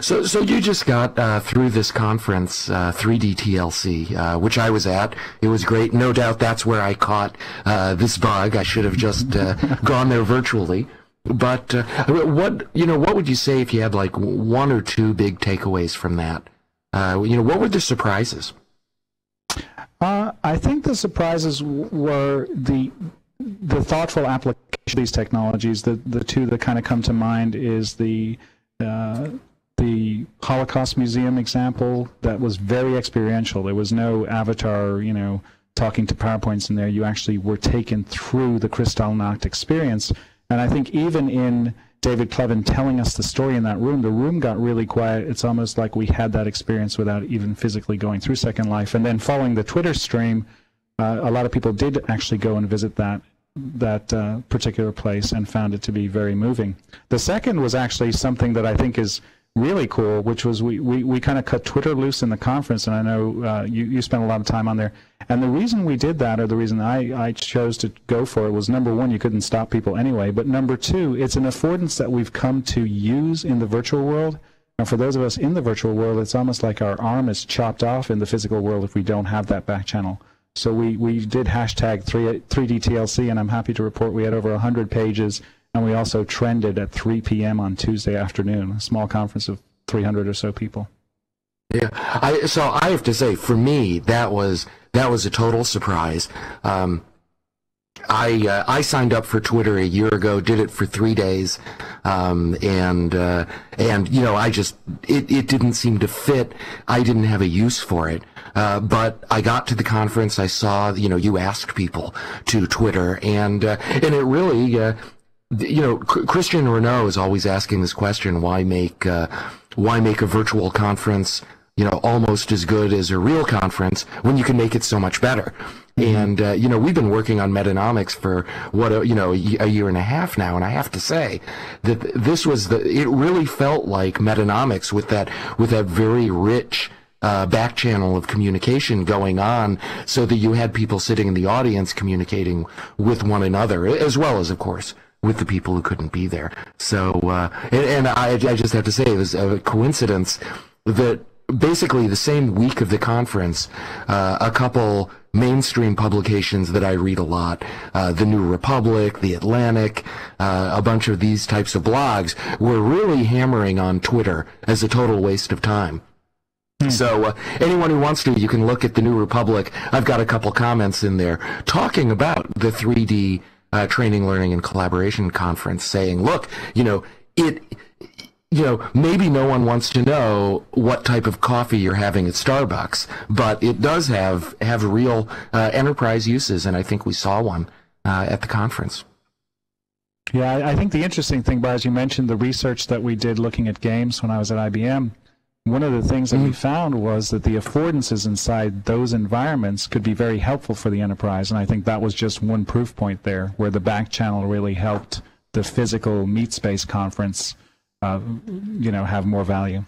So you just got through this conference, 3D TLC, which I was at. It was great. No doubt that's where I caught this bug. I should have just gone there virtually. But what would you say if you had like one or two big takeaways from that? What were the surprises? I think the surprises were the thoughtful application of these technologies. The two that kind of come to mind is the Holocaust Museum example that was very experiential. There was no avatar, talking to PowerPoints in there. You actually were taken through the Kristallnacht experience. And I think even in David Clevin telling us the story in that room, the room got really quiet. It's almost like we had that experience without even physically going through Second Life. And then following the Twitter stream, a lot of people did actually go and visit that particular place and found it to be very moving. The second was actually something that I think is really cool, which was we kind of cut Twitter loose in the conference, and I know you spent a lot of time on there. And the reason we did that, or the reason I chose to go for it, was number one, you couldn't stop people anyway, but number two, it's an affordance that we've come to use in the virtual world. And for those of us in the virtual world, it's almost like our arm is chopped off in the physical world if we don't have that back channel. So we did hashtag 3DTLC, and I'm happy to report we had over 100 pages. And we also trended at 3 p.m. on Tuesday afternoon, a small conference of 300 or so people. Yeah, so I have to say, for me, that was a total surprise. I signed up for Twitter a year ago, did it for 3 days, and it didn't seem to fit. I didn't have a use for it. But I got to the conference, I saw, you asked people to Twitter, and it really. Christian Renaud is always asking this question: why make a virtual conference, almost as good as a real conference when you can make it so much better? And we've been working on Metanomics for a year and a half now, and I have to say that it really felt like Metanomics with that very rich back channel of communication going on, so that you had people sitting in the audience communicating with one another, as well as, of course, with the people who couldn't be there. So, and I just have to say, it was a coincidence that basically the same week of the conference, a couple mainstream publications that I read a lot, the New Republic, the Atlantic, a bunch of these types of blogs, were really hammering on Twitter as a total waste of time. So anyone who wants to, you can look at the New Republic. I've got a couple comments in there talking about the 3D Training, Learning, and Collaboration Conference, saying, look, maybe no one wants to know what type of coffee you're having at Starbucks, but it does have real enterprise uses, and I think we saw one at the conference. Yeah, I think the interesting thing, Baz, you mentioned the research that we did looking at games when I was at IBM. One of the things that we found was that the affordances inside those environments could be very helpful for the enterprise, and I think that was just one proof point there, where the back channel really helped the physical meat space conference, have more value.